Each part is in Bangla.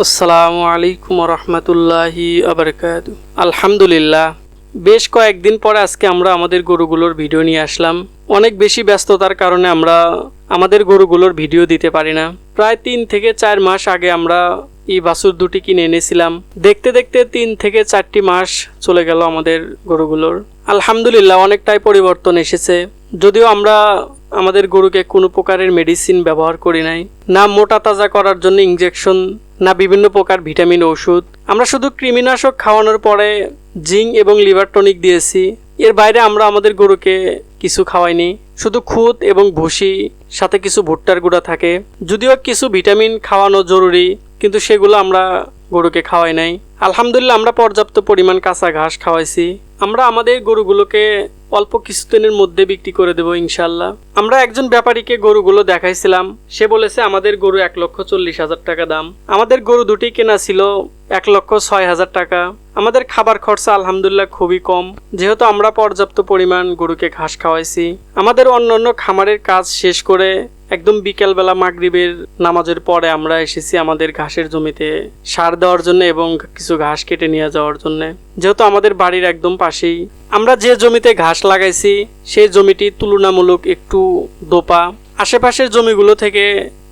আসসালামু আলাইকুম রহমতুল্লাহি আবরকাতু। আলহামদুলিল্লাহ, বেশ কয়েকদিন পরে আজকে আমরা আমাদের গরুগুলোর ভিডিও নিয়ে আসলাম। অনেক বেশি ব্যস্ততার কারণে আমরা আমাদের গরুগুলোর ভিডিও দিতে পারি না। প্রায় 3 থেকে 4 মাস আগে আমরা এই বাছুর দুটি কিনে এনেছিলাম। দেখতে দেখতে 3 থেকে 4টি মাস চলে গেল আমাদের গরুগুলোর। আলহামদুলিল্লাহ, অনেকটাই পরিবর্তন এসেছে। যদিও আমরা আমাদের গরুকে কোনো প্রকারের মেডিসিন ব্যবহার করি নাই, না মোটা তাজা করার জন্য ইনজেকশন, না বিভিন্ন প্রকার ভিটামিন ওষুধ। আমরা শুধু কৃমিনাশক খাওয়ানোর পরে জিঙ্ক এবং লিভার টনিক দিয়েছি। এর বাইরে আমরা আমাদের গরুকে কিছু খাওয়াইনি। শুধু খুদ এবং ভুসি, সাথে কিছু ভুট্টার গুঁড়া থাকে। যদিও কিছু ভিটামিন খাওয়ানো জরুরি, কিন্তু সেগুলো আমরা গরুকে খাওয়াই নাই। আলহামদুলিল্লাহ, আমরা পর্যাপ্ত পরিমাণ কাঁচা ঘাস খাওয়াইছি। আমরা আমাদের গরুগুলোকে অল্প কিছুদিনের মধ্যে বিক্রি করে দেবো ইনশাল্লাহ। আমরা একজন ব্যাপারীকে গরুগুলো দেখাইছিলাম। সে বলেছে আমাদের গরু 1,40,000 টাকা দাম। আমাদের গরু দুটি কেনা ছিল 1,06,000 টাকা। আমাদের খাবার খরচা আলহামদুলিল্লাহ খুবই কম, যেহেতু আমরা পর্যাপ্ত পরিমাণ গরুকে ঘাস খাওয়াইছি। আমাদের অন্যান্য খামারের কাজ শেষ করে একদম বিকেলবেলা মাগরিবের নামাজের পরে আমরা এসেছি আমাদের ঘাসের জমিতে সার দেওয়ার জন্য এবং কিছু ঘাস কেটে নিয়ে যাওয়ার জন্য, যেহেতু আমাদের বাড়ির একদম পাশেই। আমরা যে জমিতে ঘাস লাগাইছি সেই জমিটি তুলনামূলক একটু দোপা। আশেপাশের জমিগুলো থেকে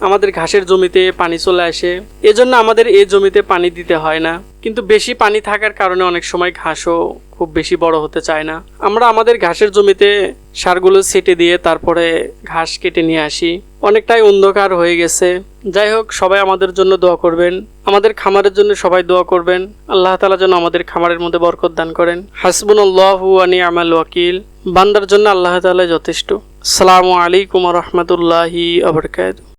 আমাদের ঘাসের জমিতে পানি চলে আসে, এজন্য আমাদের এই জমিতে পানি দিতে হয় না। কিন্তু বেশি পানি থাকার কারণে অনেক সময় ঘাসও খুব বেশি বড় হতে চায় না। আমরা আমাদের ঘাসের জমিতে সারগুলো ছেটে দিয়ে তারপরে ঘাস কেটে নিয়ে আসি। অনেকটাই অন্ধকার হয়ে গেছে। যাই হোক, সবাই আমাদের জন্য দোয়া করবেন, আমাদের খামারের জন্য সবাই দোয়া করবেন। আল্লাহ তাআলা যেন আমাদের খামারের মধ্যে বরকত দান করেন। হাসবুনাল্লাহু ওয়া নি'মাল ওয়াকিল। বান্দার জন্য আল্লাহ তাআলা যথেষ্ট। আসসালামু আলাইকুম ওয়া রাহমাতুল্লাহি ওয়া বারাকাতুহু।